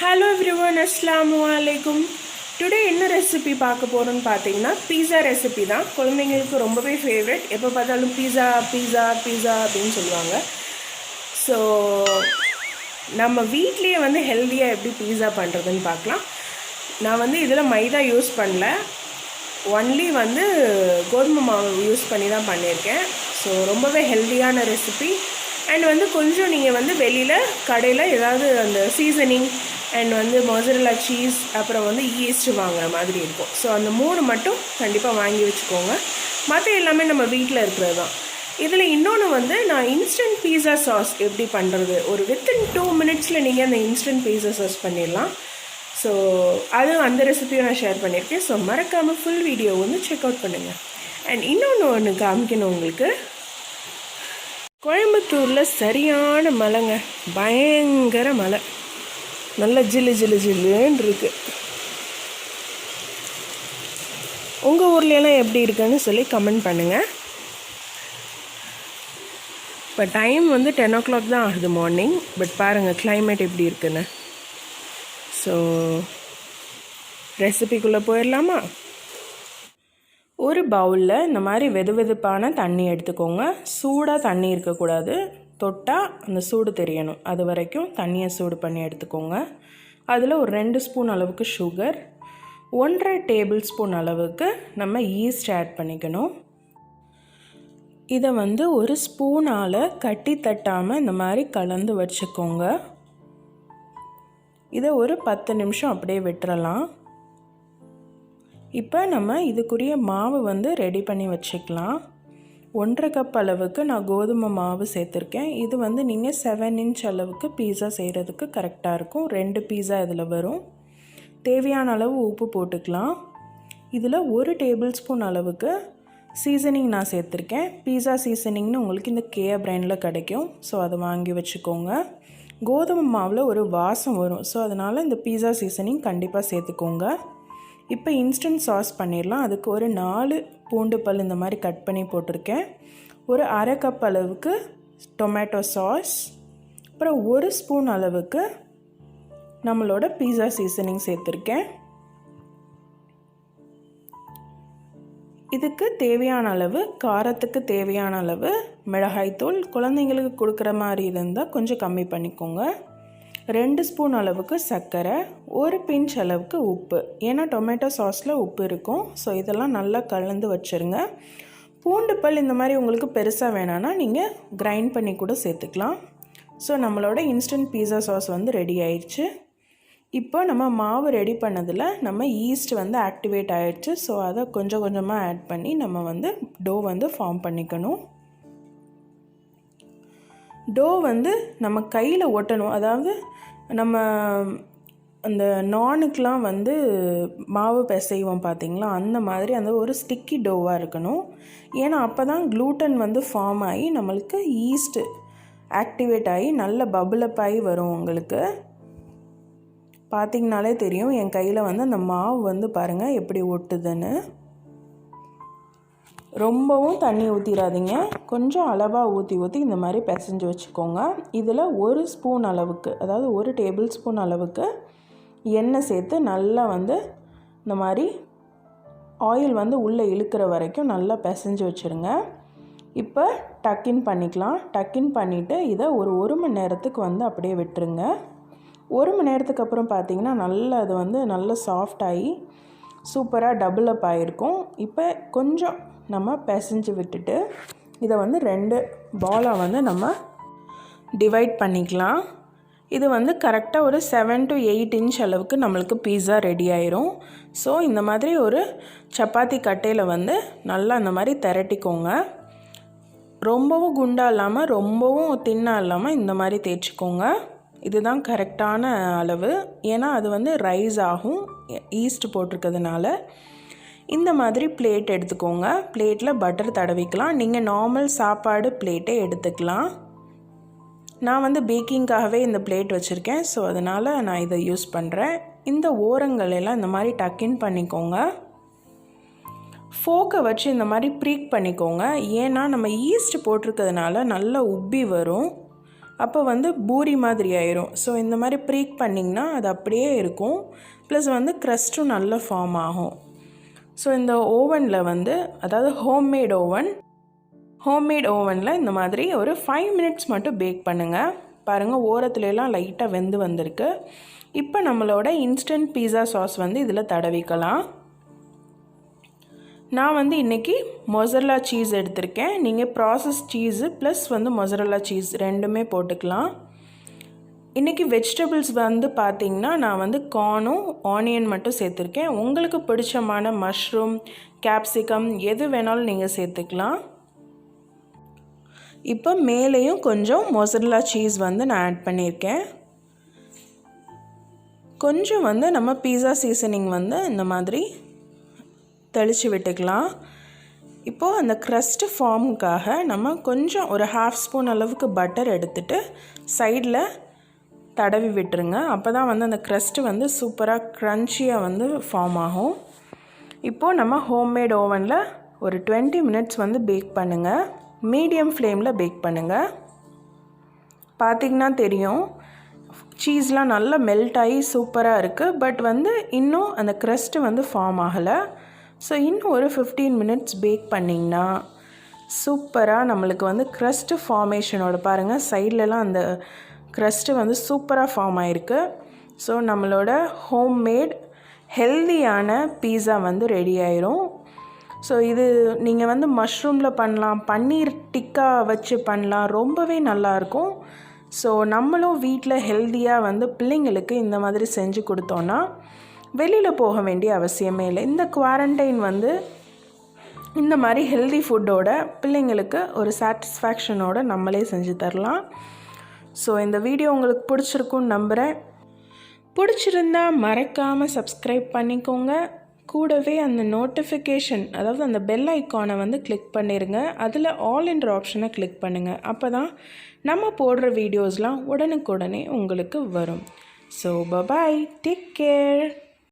Hello everyone, Assalamu alaikum. Today என்ன recipe பார்க்க போகிறோன்னு பார்த்தீங்கன்னா பீஸா ரெசிபி தான். குழந்தைங்களுக்கு ரொம்பவே ஃபேவரட். எப்போ பார்த்தாலும் பீஸா பீஸா பீஸா அப்படின்னு சொல்லுவாங்க. ஸோ நம்ம வீட்லேயே வந்து ஹெல்த்தியாக எப்படி பீஸா பண்ணுறதுன்னு பார்க்கலாம். நான் வந்து இதில் மைதா யூஸ் பண்ணல, ஒன்லி வந்து கோதுமை மாவு யூஸ் பண்ணி தான் பண்ணியிருக்கேன். ஸோ ரொம்பவே ஹெல்த்தியான ரெசிபி. அண்ட் வந்து கொஞ்சம் நீங்கள் வந்து வெளியில் கடையில் ஏதாவது அந்த சீசனிங் அண்ட் வந்து மொசரல்லா சீஸ் அப்புறம் வந்து ஈஸ்ட் வாங்குற மாதிரி இருக்கும். ஸோ அந்த 3 மட்டும் கண்டிப்பாக வாங்கி வச்சுக்கோங்க. மற்ற எல்லாமே நம்ம வீட்டில் இருக்கிறது தான். இதில் இன்னொன்று வந்து நான் இன்ஸ்டன்ட் பீஸா சாஸ் எப்படி பண்ணுறது, ஒரு வித்தின் 2 மினிட்ஸில் நீங்கள் அந்த இன்ஸ்டன்ட் பீஸா சாஸ் பண்ணிடலாம். ஸோ அதுவும் அந்த ரெசிபியும் நான் ஷேர் பண்ணியிருக்கேன். ஸோ மறக்காமல் ஃபுல் வீடியோ வந்து செக் அவுட் பண்ணுங்கள். அண்ட் இன்னொன்று காமிக்கணும் உங்களுக்கு. கோயம்புத்தூரில் சரியான மழைங்க, பயங்கர மழை, நல்லா ஜில்லு ஜில்லு ஜில்லுன்னு இருக்குது. உங்கள் ஊர்லெலாம் எப்படி இருக்குன்னு சொல்லி கமெண்ட் பண்ணுங்கள். இப்போ டைம் வந்து 10 o'clock தான் ஆகுது மார்னிங். பட் பாருங்கள் கிளைமேட் எப்படி இருக்குன்னு. ஸோ ரெசிபிக்குள்ளே போயிடலாமா? ஒரு பவுலில் இந்த மாதிரி வெதுவெதுப்பான தண்ணி எடுத்துக்கோங்க. சூடாக தண்ணி இருக்கக்கூடாது, தொட்டால் அந்த சூடு தெரியணும். அது வரைக்கும் தண்ணியை சூடு பண்ணி எடுத்துக்கோங்க. அதில் ஒரு 2 ஸ்பூன் அளவுக்கு சுகர், 1.5 டேபிள் ஸ்பூன் அளவுக்கு நம்ம ஈஸ்ட் ஆட் பண்ணிக்கணும். இதை வந்து ஒரு ஸ்பூனால் கட்டி தட்டாமல் இந்த மாதிரி கலந்து வச்சுக்கோங்க. இதை ஒரு 10 நிமிஷம் அப்படியே விட்டுறலாம். இப்போ நம்ம இதுக்குரிய மாவு வந்து ரெடி பண்ணி வச்சுக்கலாம். 1.5 கப் அளவுக்கு நான் கோதுமை மாவு சேர்த்துருக்கேன். இது வந்து நீங்கள் 7 inch அளவுக்கு பீஸா செய்கிறதுக்கு கரெக்டாக இருக்கும். 2 பீஸா இதில் வரும். தேவையான அளவு உப்பு போட்டுக்கலாம். இதில் 1 டேபிள் ஸ்பூன் அளவுக்கு சீசனிங் நான் சேர்த்துருக்கேன். பீஸா சீசனிங்னு உங்களுக்கு இந்த கேயா பிராண்டில் கிடைக்கும். ஸோ அதை வாங்கி வச்சுக்கோங்க. கோதுமை மாவில் ஒரு வாசம் வரும். ஸோ அதனால் இந்த பீஸா சீசனிங் கண்டிப்பாக சேர்த்துக்கோங்க. இப்போ இன்ஸ்டன்ட் சாஸ் பண்ணிடலாம். அதுக்கு ஒரு 4 பூண்டு பல் இந்த மாதிரி கட் பண்ணி போட்டிருக்கேன். ஒரு 1/2 கப் அளவுக்கு டொமேட்டோ சாஸ், அப்புறம் 1 ஸ்பூன் அளவுக்கு நம்மளோட பீஸா சீசனிங் சேர்த்துருக்கேன். இதுக்கு தேவையான அளவு, காரத்துக்கு தேவையான அளவு மிளகாய்த்தூள். குழந்தைங்களுக்கு கொடுக்குற மாதிரி இருந்தால் கொஞ்சம் கம்மி பண்ணிக்கோங்க. 2 ஸ்பூன் அளவுக்கு சர்க்கரை, 1 பிஞ்ச் அளவுக்கு உப்பு. ஏன்னா டொமேட்டோ சாஸில் உப்பு இருக்கும். ஸோ இதெல்லாம் நல்லா கலந்து வச்சுருங்க. பூண்டு பல் இந்த மாதிரி உங்களுக்கு பெருசாக வேணான்னா நீங்கள் கிரைண்ட் பண்ணி கூட சேர்த்துக்கலாம். ஸோ நம்மளோட இன்ஸ்டன்ட் பீஸா சாஸ் வந்து ரெடி ஆயிடுச்சு. இப்போ நம்ம மாவு ரெடி பண்ணதில் நம்ம ஈஸ்ட் வந்து ஆக்டிவேட் ஆகிடுச்சு. ஸோ அதை கொஞ்சம் கொஞ்சமாக ஆட் பண்ணி நம்ம வந்து டோ வந்து ஃபார்ம் பண்ணிக்கணும். டோ வந்து நம்ம கையில் ஒட்டணும். அதாவது நம்ம அந்த நானுக்கெலாம் வந்து மாவு பிசைவோம் பார்த்திங்களா, அந்த மாதிரி அந்த ஒரு ஸ்டிக்கி டோவாக இருக்கணும். ஏன்னா அப்போ தான் க்ளூட்டன் வந்து ஃபார்ம் ஆகி நம்மளுக்கு ஈஸ்ட் ஆக்டிவேட் ஆகி நல்ல பபுளப் ஆகி வரும். உங்களுக்கு பார்த்திங்கனாலே தெரியும் என் கையில் வந்து அந்த மாவு வந்து பாருங்கள் எப்படி ஒட்டுதுன்னு. ரொம்பவும் தண்ணி ஊற்றிடாதீங்க, கொஞ்சம் அளவாக ஊற்றி இந்த மாதிரி பிசைஞ்சு வச்சுக்கோங்க. இதில் 1 ஸ்பூன் அளவுக்கு, அதாவது 1 டேபிள் ஸ்பூன் அளவுக்கு எண்ணெய் சேர்த்து நல்லா வந்து இந்த மாதிரி ஆயில் வந்து உள்ளே இழுக்கிற வரைக்கும் நல்லா பிசைஞ்சு வச்சுருங்க. இப்போ டக்கின் பண்ணிக்கலாம். டக்கின் பண்ணிவிட்டு இதை ஒரு 1 மணி நேரத்துக்கு வந்து அப்படியே விட்டுருங்க. 1 மணி நேரத்துக்கு அப்புறம் பார்த்திங்கன்னா நல்லா அது வந்து நல்லா சாஃப்டாகி சூப்பராக டபுள் அப் ஆகிருக்கும். இப்போ கொஞ்சம் நம்ம பிசைஞ்சு விட்டுட்டு இதை வந்து 2 பாலாக வந்து நம்ம டிவைட் பண்ணிக்கலாம். இது வந்து கரெக்டாக ஒரு 7 to 8 inch அளவுக்கு நம்மளுக்கு பீஸா ரெடி ஆயிரும். ஸோ இந்த மாதிரி ஒரு சப்பாத்தி கட்டையில் வந்து நல்லா இந்த மாதிரி திரட்டிக்கோங்க. ரொம்பவும் குண்டாக இல்லாமல் ரொம்பவும் தின்னாக இல்லாமல் இந்த மாதிரி தேய்ச்சிக்கோங்க. இதுதான் கரெக்டான அளவு. ஏன்னா அது வந்து ரைஸ் ஆகும் ஈஸ்ட் போட்டிருக்கிறதுனால. இந்த மாதிரி பிளேட் எடுத்துக்கோங்க. பிளேட்டில் பட்டர் தடவிக்கலாம். நீங்கள் நார்மல் சாப்பாடு பிளேட்டே எடுத்துக்கலாம். நான் வந்து பேக்கிங்காகவே இந்த பிளேட் வச்சுருக்கேன். ஸோ அதனால் நான் இதை யூஸ் பண்ணுறேன். இந்த ஓரங்கள் எல்லாம் இந்த மாதிரி டக்கின் பண்ணிக்கோங்க. ஃபோக்கை வச்சு இந்த மாதிரி ப்ரீக் பண்ணிக்கோங்க. ஏன்னா நம்ம ஈஸ்ட் போட்டிருக்கிறதுனால நல்லா உப்பி வரும். அப்போ வந்து பூரி மாதிரி ஆயிரும். ஸோ இந்த மாதிரி ப்ரீக் பண்ணிங்கன்னா அது அப்படியே இருக்கும். ப்ளஸ் வந்து க்ரஸ்ட்டும் நல்லா ஃபார்ம் ஆகும். ஸோ இந்த ஓவனில் வந்து, அதாவது ஹோம்மேட் ஓவனில் இந்த மாதிரி ஒரு 5 மினிட்ஸ் மட்டும் பேக் பண்ணுங்கள். பாருங்கள், ஓரத்துலலாம் லைட்டாக வெந்து வந்திருக்கு. இப்போ நம்மளோட இன்ஸ்டன்ட் பீஸா சாஸ் வந்து இதில் தடவிக்கலாம். நான் வந்து இன்றைக்கி மொசரல்லா சீஸ் எடுத்திருக்கேன். நீங்கள் ப்ராசஸ் சீஸு ப்ளஸ் வந்து மொசரல்லா சீஸ் ரெண்டுமே போட்டுக்கலாம். இன்றைக்கி வெஜிடபிள்ஸ் வந்து பார்த்திங்கன்னா நான் வந்து கார்னும் ஆனியன் மட்டும் சேர்த்துருக்கேன். உங்களுக்கு பிடிச்சமான மஷ்ரூம், கேப்சிகம் எது வேணாலும் நீங்கள் சேர்த்துக்கலாம். இப்போ மேலேயும் கொஞ்சம் மொசரல்லா சீஸ் வந்து நான் ஆட் பண்ணியிருக்கேன். கொஞ்சம் வந்து நம்ம பீஸா சீசனிங் வந்து இந்த மாதிரி தெளித்து விட்டுக்கலாம். இப்போது அந்த க்ரஸ்ட் ஃபார்முக்காக நம்ம கொஞ்சம் ஒரு 1/2 ஸ்பூன் அளவுக்கு பட்டர் எடுத்துகிட்டு சைடில் தடவி விட்டுருங்க. அப்போ தான் வந்து அந்த க்ரஸ்ட்டு வந்து சூப்பராக க்ரன்ச்சியாக வந்து ஃபார்ம் ஆகும். இப்போது நம்ம ஹோம்மேட் ஓவனில் ஒரு 20 மினிட்ஸ் வந்து பேக் பண்ணுங்கள். மீடியம் ஃப்ளேமில் பேக் பண்ணுங்கள். பார்த்திங்கன்னா தெரியும், சீஸ்லாம் நல்லா மெல்ட் ஆகி சூப்பராக இருக்குது. பட் வந்து இன்னும் அந்த க்ரஸ்ட்டு வந்து ஃபார்ம் ஆகலை. ஸோ இன்னும் ஒரு 15 மினிட்ஸ் பேக் பண்ணிங்கன்னா சூப்பராக நம்மளுக்கு வந்து க்ரஸ்ட்டு ஃபார்மேஷனோட பாருங்கள், சைட்லலாம் அந்த க்ரஸ்ட்டு வந்து சூப்பராக ஃபார்ம் ஆகிருக்கு. ஸோ நம்மளோட ஹோம்மேட் ஹெல்தியான பீஸா வந்து ரெடி ஆயிரும். ஸோ இது நீங்கள் வந்து மஷ்ரூமில் பண்ணலாம், பன்னீர் டிக்கா வச்சு பண்ணலாம், ரொம்பவே நல்லாயிருக்கும். ஸோ நம்மளும் வீட்டில் ஹெல்தியாக வந்து பிள்ளைங்களுக்கு இந்த மாதிரி செஞ்சு கொடுத்தோன்னா வெளியில் போக வேண்டிய அவசியமே இல்லை. இந்த குவாரண்டைன் வந்து இந்த மாதிரி ஹெல்தி ஃபுட்டோட பிள்ளைங்களுக்கு ஒரு சாட்டிஸ்ஃபேக்ஷனோட நம்மளே செஞ்சு தரலாம். ஸோ இந்த வீடியோ உங்களுக்கு பிடிச்சிருக்குன்னு நம்புகிறேன். பிடிச்சிருந்தா மறக்காமல் சப்ஸ்கிரைப் பண்ணிக்கோங்க. கூடவே அந்த நோட்டிஃபிகேஷன், அதாவது அந்த பெல் ஐக்கானை வந்து கிளிக் பண்ணிடுங்க. அதில் ஆல் என்ற ஆப்ஷனை கிளிக் பண்ணுங்கள். அப்போ தான் நம்ம போடுற வீடியோஸ்லாம் உடனுக்குடனே உங்களுக்கு வரும். So bye bye, take care.